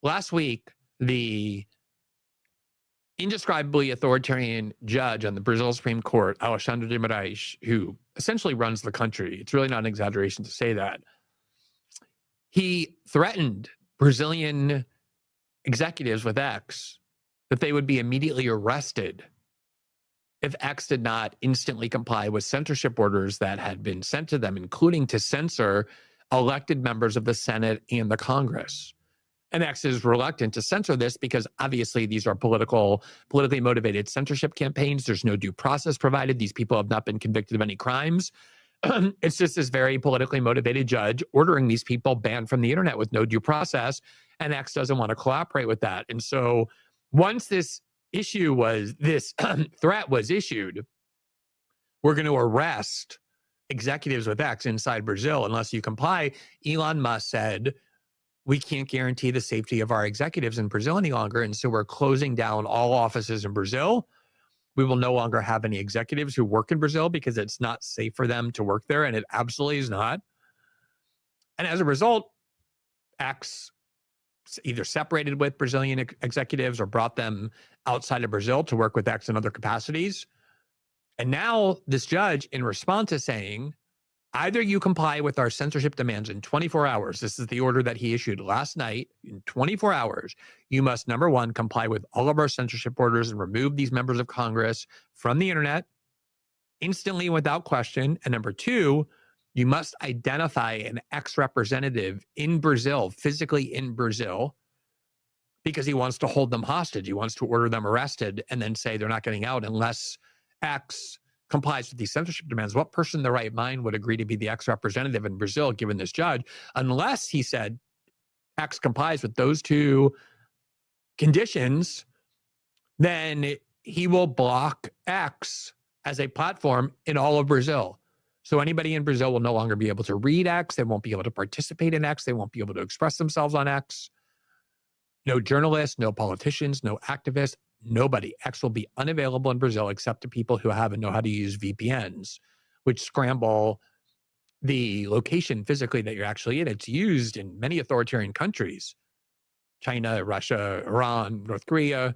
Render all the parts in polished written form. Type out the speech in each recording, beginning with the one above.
last week, the indescribably authoritarian judge on the Brazil Supreme Court, Alexandre de Moraes, who essentially runs the country, it's really not an exaggeration to say that, he threatened Brazilian executives with X that they would be immediately arrested if X did not instantly comply with censorship orders that had been sent to them, including to censor elected members of the Senate and the Congress. And X is reluctant to censor this because obviously these are politically motivated censorship campaigns. There's no due process provided. These people have not been convicted of any crimes. It's just this very politically motivated judge ordering these people banned from the internet with no due process. And X doesn't want to cooperate with that. And so once this threat was issued, we're going to arrest executives with X inside Brazil unless you comply. Elon Musk said, we can't guarantee the safety of our executives in Brazil any longer. And so we're closing down all offices in Brazil. We will no longer have any executives who work in Brazil because it's not safe for them to work there. And it absolutely is not. And as a result, X either separated with Brazilian executives or brought them outside of Brazil to work with X in other capacities. And now this judge, in response, is saying, either you comply with our censorship demands in 24 hours. This is the order that he issued last night. In 24 hours, you must, number one, comply with all of our censorship orders and remove these members of Congress from the internet instantly without question. And number two, you must identify an ex-representative in Brazil, physically in Brazil, because he wants to hold them hostage. He wants to order them arrested and then say they're not getting out unless X complies with these censorship demands. What person in their right mind would agree to be the ex-representative in Brazil, given this judge, unless he said X complies with those two conditions, then he will block X as a platform in all of Brazil. So anybody in Brazil will no longer be able to read X. They won't be able to participate in X. They won't be able to express themselves on X. No journalists, no politicians, no activists, nobody. X will be unavailable in Brazil except to people who have and know how to use VPNs, which scramble the location physically that you're actually in. It's used in many authoritarian countries, China, Russia, Iran, North Korea,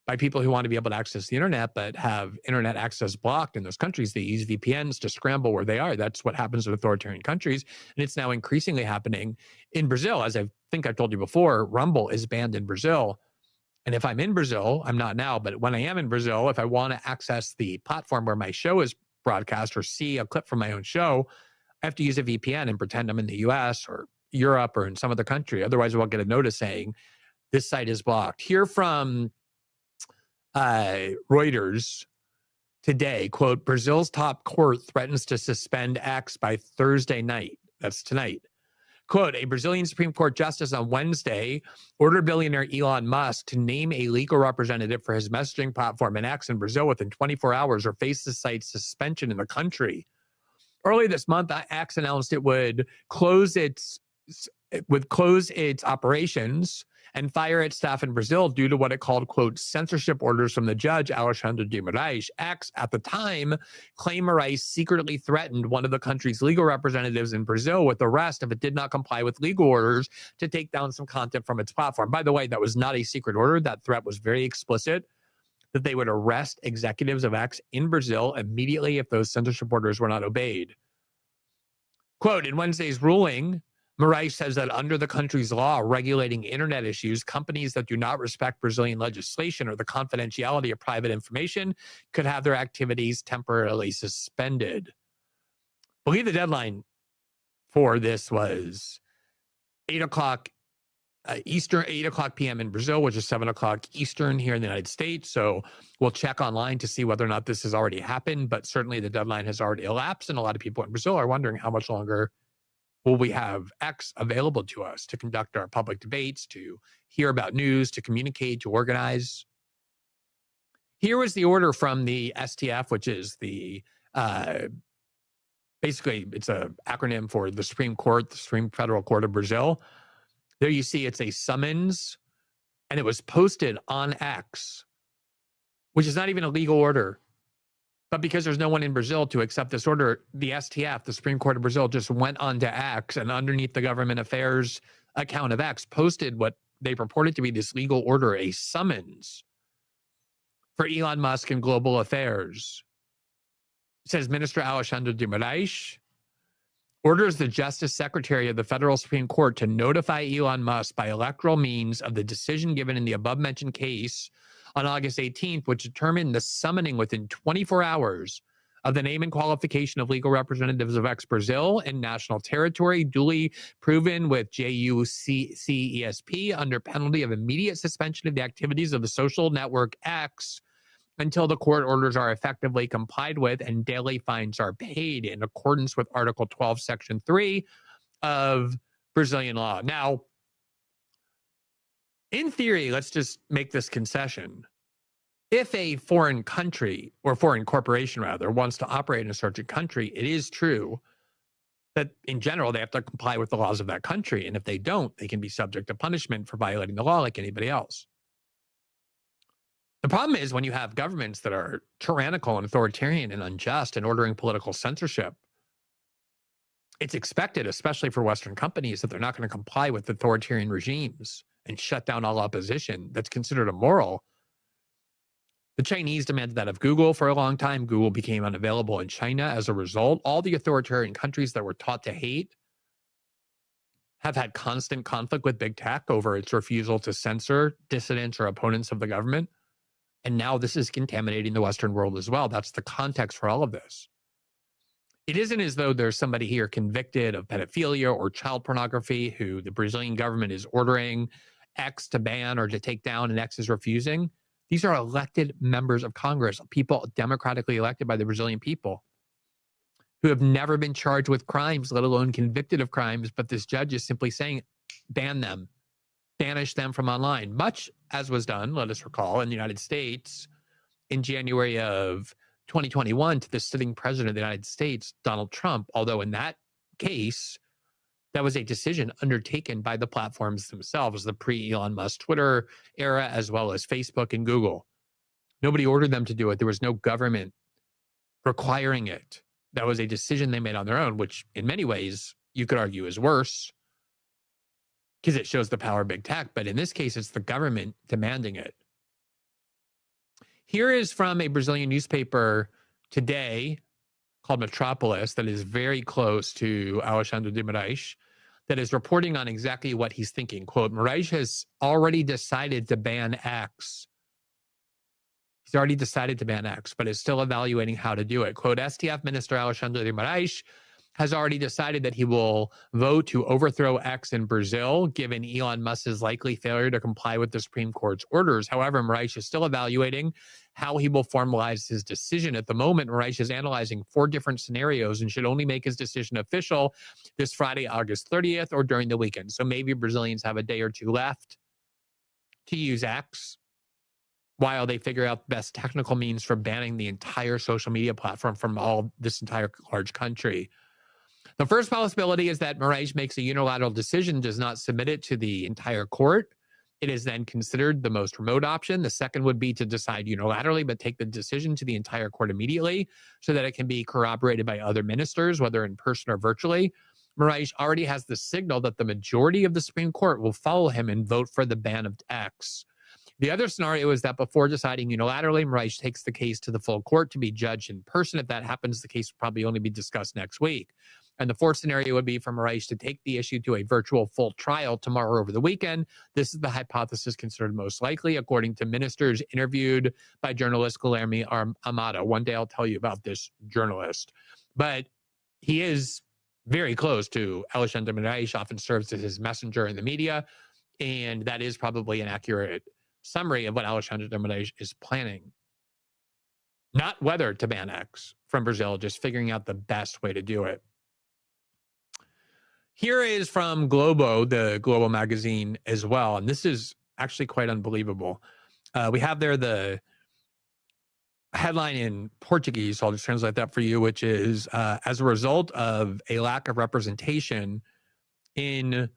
by people who want to be able to access the internet but have internet access blocked in those countries. They use VPNs to scramble where they are. That's what happens in authoritarian countries. And it's now increasingly happening in Brazil. As I think I've told you before, Rumble is banned in Brazil. And if I'm in Brazil, I'm not now, but when I am in Brazil, if I want to access the platform where my show is broadcast or see a clip from my own show, I have to use a VPN and pretend I'm in the US or Europe or in some other country. Otherwise, we'll get a notice saying this site is blocked. Here from Reuters today, quote, Brazil's top court threatens to suspend X by Thursday night. That's tonight. Quote, a Brazilian Supreme Court justice on Wednesday ordered billionaire Elon Musk to name a legal representative for his messaging platform in X in Brazil within 24 hours or face the site's suspension in the country. Early this month, X announced it would close its operations and fire its staff in Brazil due to what it called, quote, censorship orders from the judge, Alexandre de Moraes. X, at the time, claimed Moraes secretly threatened one of the country's legal representatives in Brazil with arrest if it did not comply with legal orders to take down some content from its platform. By the way, that was not a secret order. That threat was very explicit, that they would arrest executives of X in Brazil immediately if those censorship orders were not obeyed. Quote, in Wednesday's ruling, Moraes says that under the country's law regulating internet issues, companies that do not respect Brazilian legislation or the confidentiality of private information could have their activities temporarily suspended. I believe the deadline for this was 8 o'clock Eastern, 8 o'clock p.m. in Brazil, which is 7 o'clock Eastern here in the United States. So we'll check online to see whether or not this has already happened, but certainly the deadline has already elapsed, and a lot of people in Brazil are wondering how much longer will we have X available to us to conduct our public debates, to hear about news, to communicate, to organize. Here was the order from the STF, which is the, basically it's an acronym for the Supreme Court, the Supreme Federal Court of Brazil. There you see it's a summons, and it was posted on X, which is not even a legal order. But because there's no one in Brazil to accept this order, the STF, the Supreme Court of Brazil, just went on to X and underneath the government affairs account of X, posted what they purported to be this legal order, a summons for Elon Musk and global affairs. It says Minister Alexandre de Moraes orders the Justice Secretary of the Federal Supreme Court to notify Elon Musk by electoral means of the decision given in the above-mentioned case on August 18th, which determined the summoning within 24 hours of the name and qualification of legal representatives of ex-Brazil and national territory, duly proven with JUCESP under penalty of immediate suspension of the activities of the social network X until the court orders are effectively complied with and daily fines are paid in accordance with Article 12, Section 3 of Brazilian law. Now, in theory, let's just make this concession. If a foreign country, or foreign corporation rather, wants to operate in a certain country, it is true that in general, they have to comply with the laws of that country. And if they don't, they can be subject to punishment for violating the law like anybody else. The problem is when you have governments that are tyrannical and authoritarian and unjust and ordering political censorship, it's expected, especially for Western companies, that they're not going to comply with authoritarian regimes and shut down all opposition that's considered immoral. The Chinese demanded that of Google for a long time. Google became unavailable in China as a result. All the authoritarian countries that were taught to hate have had constant conflict with big tech over its refusal to censor dissidents or opponents of the government. And now this is contaminating the Western world as well. That's the context for all of this. It isn't as though there's somebody here convicted of pedophilia or child pornography who the Brazilian government is ordering X to ban or to take down and X is refusing. These are elected members of Congress, people democratically elected by the Brazilian people who have never been charged with crimes, let alone convicted of crimes. But this judge is simply saying, ban them. Banish them from online, much as was done, let us recall, in the United States in January of 2021 to the sitting president of the United States, Donald Trump, although in that case, that was a decision undertaken by the platforms themselves, the pre-Elon Musk Twitter era, as well as Facebook and Google. Nobody ordered them to do it. There was no government requiring it. That was a decision they made on their own, which in many ways you could argue is worse, because it shows the power of big tech. But in this case, it's the government demanding it. Here is from a Brazilian newspaper today called Metropolis that is very close to Alexandre de Moraes, that is reporting on exactly what he's thinking. Quote, Moraes has already decided to ban X. He's already decided to ban X, but is still evaluating how to do it. Quote, STF Minister Alexandre de Moraes has already decided that he will vote to overthrow X in Brazil, given Elon Musk's likely failure to comply with the Supreme Court's orders. However, Moraes is still evaluating how he will formalize his decision. At the moment, Moraes is analyzing 4 different scenarios and should only make his decision official this Friday, August 30th, or during the weekend. So maybe Brazilians have a day or two left to use X while they figure out the best technical means for banning the entire social media platform from this entire large country. The first possibility is that Moraes makes a unilateral decision, does not submit it to the entire court. It is then considered the most remote option. The second would be to decide unilaterally, but take the decision to the entire court immediately so that it can be corroborated by other ministers, whether in person or virtually. Moraes already has the signal that the majority of the Supreme Court will follow him and vote for the ban of X. The other scenario is that before deciding unilaterally, Moraes takes the case to the full court to be judged in person. If that happens, the case will probably only be discussed next week. And the fourth scenario would be for Moraes to take the issue to a virtual full trial tomorrow over the weekend. This is the hypothesis considered most likely, according to ministers interviewed by journalist Guilherme Amado. One day I'll tell you about this journalist. But he is very close to Alexandre de Moraes, often serves as his messenger in the media. And that is probably an accurate summary of what Alexandre de Moraes is planning. Not whether to ban X from Brazil, just figuring out the best way to do it. Here is from Globo, the Global magazine as well. And this is actually quite unbelievable. We have there the headline in Portuguese, so I'll just translate that for you, which is, as a result of a lack of representation in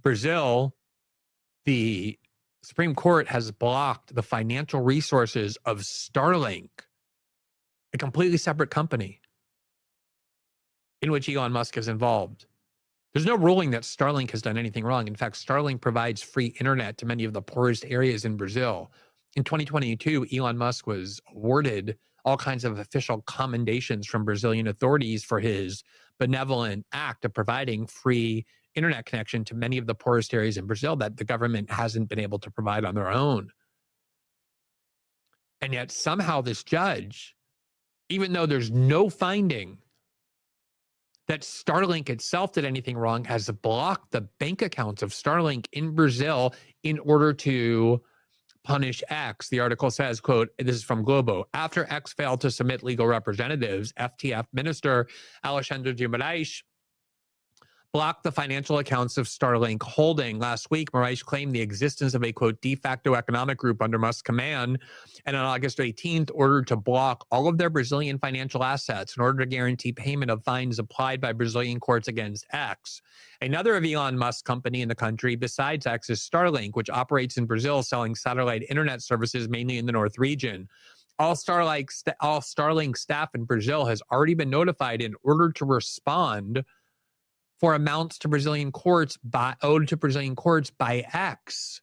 Brazil, the Supreme Court has blocked the financial resources of Starlink, a completely separate company in which Elon Musk is involved. There's no ruling that Starlink has done anything wrong. In fact, Starlink provides free internet to many of the poorest areas in Brazil. In 2022, Elon Musk was awarded all kinds of official commendations from Brazilian authorities for his benevolent act of providing free internet connection to many of the poorest areas in Brazil that the government hasn't been able to provide on their own. And yet somehow this judge, even though there's no finding that Starlink itself did anything wrong, has blocked the bank accounts of Starlink in Brazil in order to punish X. The article says, quote, this is from Globo, after X failed to submit legal representatives, FTF Minister Alexandre de Moraes blocked the financial accounts of Starlink Holding. Last week, Moraes claimed the existence of a, quote, de facto economic group under Musk's command, and on August 18th, ordered to block all of their Brazilian financial assets in order to guarantee payment of fines applied by Brazilian courts against X. Another of Elon Musk's company in the country, besides X, is Starlink, which operates in Brazil, selling satellite internet services mainly in the North region. All Starlink staff in Brazil has already been notified in order to respond for amounts to Brazilian courts owed to Brazilian courts by X.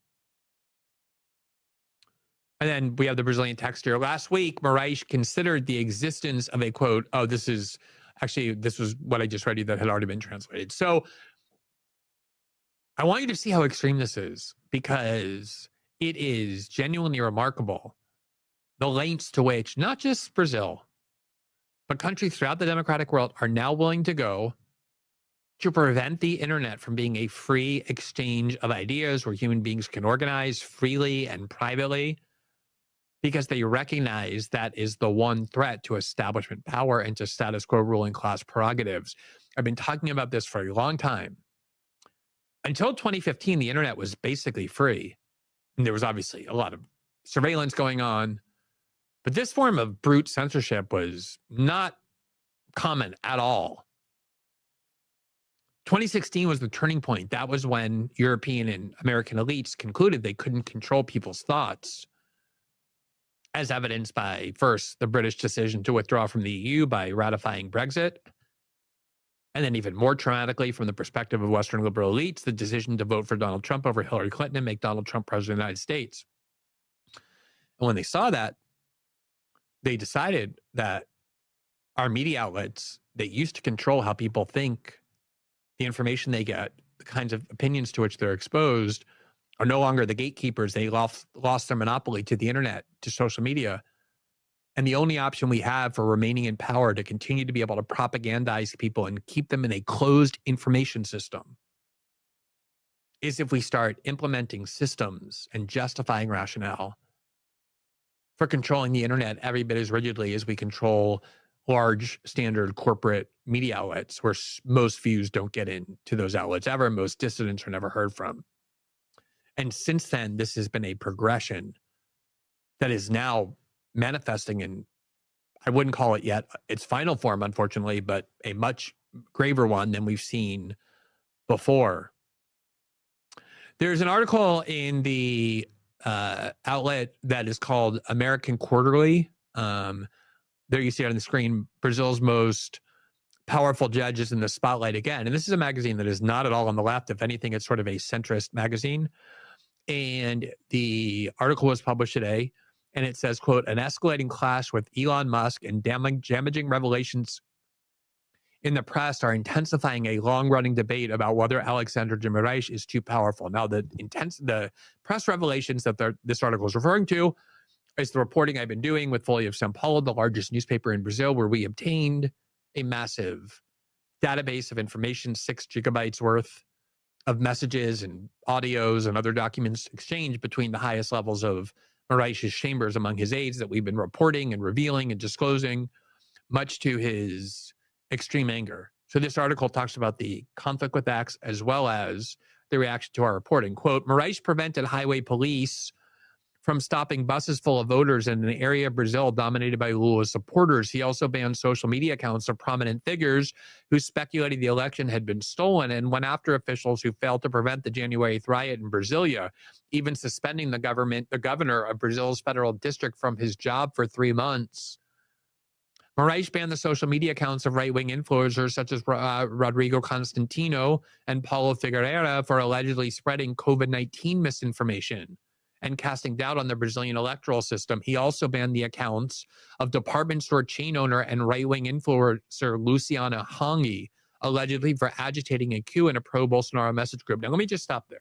And then we have the Brazilian text here. Last week, Moraes considered the existence of a, quote, this was what I just read you that had already been translated. So I want you to see how extreme this is, because it is genuinely remarkable the lengths to which not just Brazil, but countries throughout the democratic world are now willing to go to prevent the internet from being a free exchange of ideas where human beings can organize freely and privately, because they recognize that is the one threat to establishment power and to status quo ruling class prerogatives. I've been talking about this for a long time. Until 2015, the internet was basically free. And there was obviously a lot of surveillance going on, but this form of brute censorship was not common at all. 2016 was the turning point. That was when European and American elites concluded they couldn't control people's thoughts, as evidenced by, first, the British decision to withdraw from the EU by ratifying Brexit, and then even more traumatically, from the perspective of Western liberal elites, the decision to vote for Donald Trump over Hillary Clinton and make Donald Trump president of the United States. And when they saw that, they decided that our media outlets that used to control how people think, the information they get, the kinds of opinions to which they're exposed, are no longer the gatekeepers. They lost their monopoly to the internet, to social media. And the only option we have for remaining in power to continue to be able to propagandize people and keep them in a closed information system is if we start implementing systems and justifying rationale for controlling the internet every bit as rigidly as we control large standard corporate media outlets, where most views don't get into those outlets ever. Most dissidents are never heard from. And since then, this has been a progression that is now manifesting in, I wouldn't call it yet its final form, unfortunately, but a much graver one than we've seen before. There's an article in the outlet that is called American Quarterly. There you see it on the screen, Brazil's most powerful judges in the spotlight again. And this is a magazine that is not at all on the left. If anything, it's sort of a centrist magazine. And the article was published today, and it says, quote, an escalating clash with Elon Musk and damaging revelations in the press are intensifying a long-running debate about whether Alexandre de Moraes is too powerful. Now, the press revelations that this article is referring to is the reporting I've been doing with Folha of São Paulo, the largest newspaper in Brazil, where we obtained a massive database of information, 6 gigabytes worth of messages and audios and other documents exchanged between the highest levels of Moraes' chambers among his aides that we've been reporting and revealing and disclosing, much to his extreme anger. So this article talks about the conflict with X as well as the reaction to our reporting. Quote, Moraes prevented highway police from stopping buses full of voters in an area of Brazil dominated by Lula's supporters. He also banned social media accounts of prominent figures who speculated the election had been stolen, and went after officials who failed to prevent the January 8th riot in Brasilia, even suspending the governor of Brazil's federal district from his job for 3 months. Moraes banned the social media accounts of right-wing influencers such as Rodrigo Constantino and Paulo Figueira for allegedly spreading COVID-19 misinformation and casting doubt on the Brazilian electoral system. He also banned the accounts of department store chain owner and right-wing influencer Luciana Hang, allegedly for agitating a coup in a pro-Bolsonaro message group. Now, let me just stop there.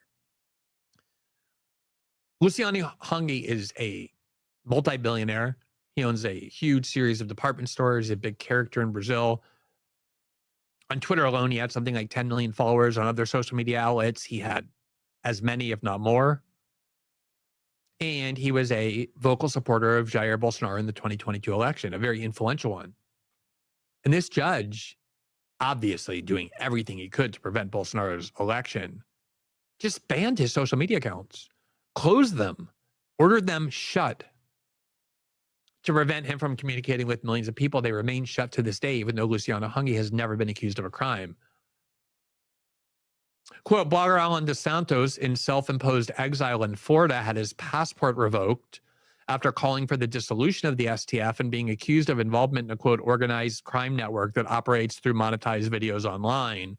Luciana Hang is a multi-billionaire. He owns a huge series of department stores, a big character in Brazil. On Twitter alone, he had something like 10 million followers. On other social media outlets, he had as many, if not more. And he was a vocal supporter of Jair Bolsonaro in the 2022 election, a very influential one. And this judge, obviously doing everything he could to prevent Bolsonaro's election, just banned his social media accounts, closed them, ordered them shut to prevent him from communicating with millions of people. They remain shut to this day, even though Luciana Hang has never been accused of a crime. Quote, blogger Alan dos Santos, in self-imposed exile in Florida, had his passport revoked after calling for the dissolution of the STF and being accused of involvement in a, quote, organized crime network that operates through monetized videos online.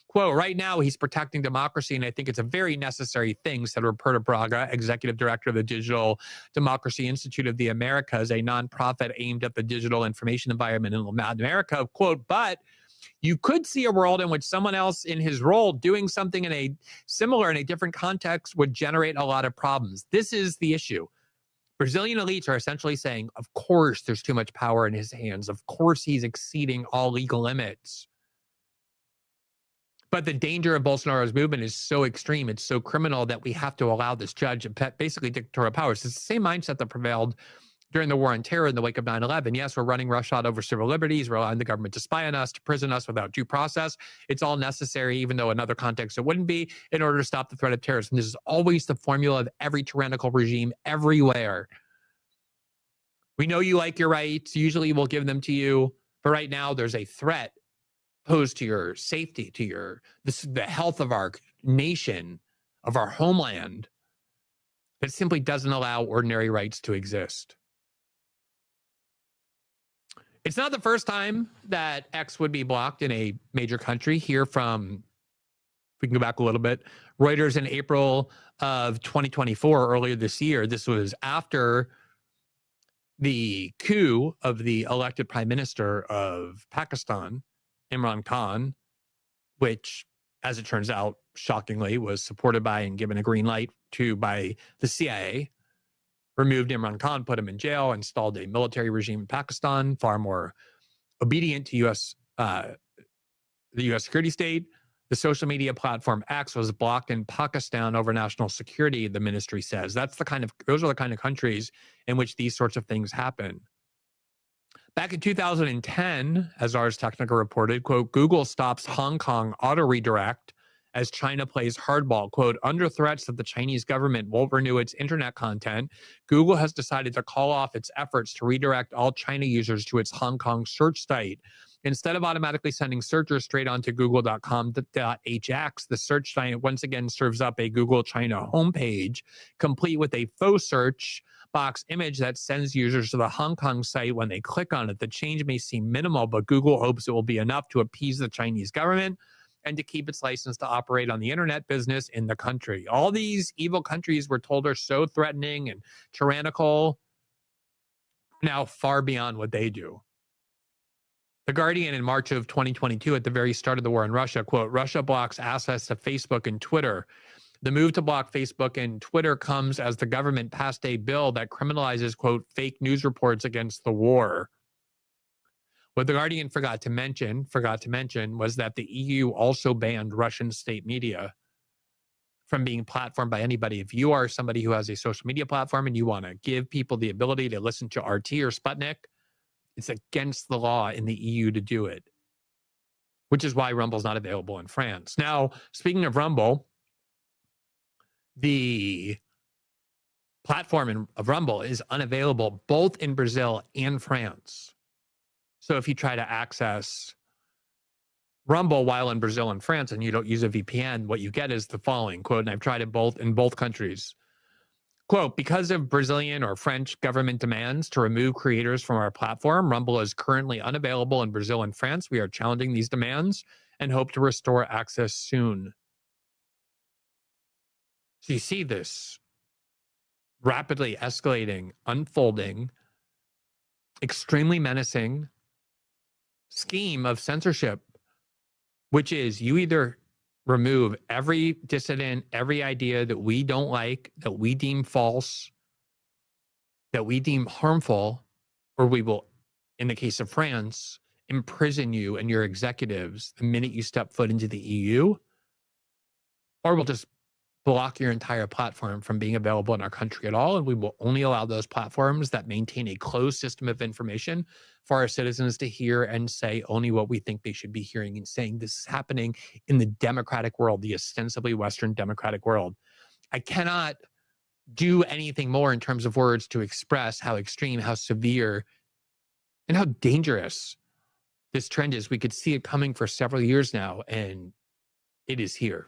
Quote, right now he's protecting democracy, and I think it's a very necessary thing, said Roberta Braga, executive director of the Digital Democracy Institute of the Americas, a nonprofit aimed at the digital information environment in Latin America. Quote, but you could see a world in which someone else in his role doing something in a similar, in a different context would generate a lot of problems. This is the issue. Brazilian elites are essentially saying, of course, there's too much power in his hands. Of course, he's exceeding all legal limits. But the danger of Bolsonaro's movement is so extreme, it's so criminal that we have to allow this judge basically dictatorial powers. It's the same mindset that prevailed during the war on terror in the wake of 9/11. Yes, we're running roughshod over civil liberties. We're allowing the government to spy on us, to prison us without due process. It's all necessary, even though in other contexts it wouldn't be, in order to stop the threat of terrorism. This is always the formula of every tyrannical regime everywhere. We know you like your rights. Usually we'll give them to you. But right now there's a threat posed to your safety, to the health of our nation, of our homeland, that simply doesn't allow ordinary rights to exist. It's not the first time that X would be blocked in a major country. Here from, if we can go back a little bit, Reuters in April of 2024, earlier this year, this was after the coup of the elected prime minister of Pakistan, Imran Khan, which, as it turns out, shockingly, was supported by and given a green light to by the CIA, removed Imran Khan, put him in jail, installed a military regime in Pakistan, far more obedient to the U.S. security state. The social media platform X was blocked in Pakistan over national security, the ministry says. Those are the kind of countries in which these sorts of things happen. Back in 2010, as Ars Technica reported, quote, Google stops Hong Kong auto redirect as China plays hardball. Quote, under threats that the Chinese government won't renew its internet content, Google has decided to call off its efforts to redirect all China users to its Hong Kong search site. Instead of automatically sending searchers straight onto google.com.hx, the search site once again serves up a Google China homepage, complete with a faux search box image that sends users to the Hong Kong site. When they click on it, the change may seem minimal, but Google hopes it will be enough to appease the Chinese government and to keep its license to operate on the internet business in the country. All these evil countries we're told are so threatening and tyrannical, now far beyond what they do. The Guardian in March of 2022, at the very start of the war in Russia, quote, Russia blocks access to Facebook and Twitter. The move to block Facebook and Twitter comes as the government passed a bill that criminalizes, quote, fake news reports against the war. What the Guardian forgot to mention was that the EU also banned Russian state media from being platformed by anybody. If you are somebody who has a social media platform and you want to give people the ability to listen to RT or Sputnik, it's against the law in the EU to do it, which is why Rumble's not available in France. Now, speaking of Rumble, the platform of Rumble is unavailable both in Brazil and France. So if you try to access Rumble while in Brazil and France and you don't use a VPN, what you get is the following, quote, and I've tried it in both countries. Quote, because of Brazilian or French government demands to remove creators from our platform, Rumble is currently unavailable in Brazil and France. We are challenging these demands and hope to restore access soon. So you see this rapidly escalating, unfolding, extremely menacing scheme of censorship, which is you either remove every dissident, every idea that we don't like, that we deem false, that we deem harmful, or we will, in the case of France, imprison you and your executives the minute you step foot into the EU, or we'll just block your entire platform from being available in our country at all. And we will only allow those platforms that maintain a closed system of information for our citizens to hear and say only what we think they should be hearing and saying. This is happening in the democratic world, the ostensibly Western democratic world. I cannot do anything more in terms of words to express how extreme, how severe, and how dangerous this trend is. We could see it coming for several years now, and it is here.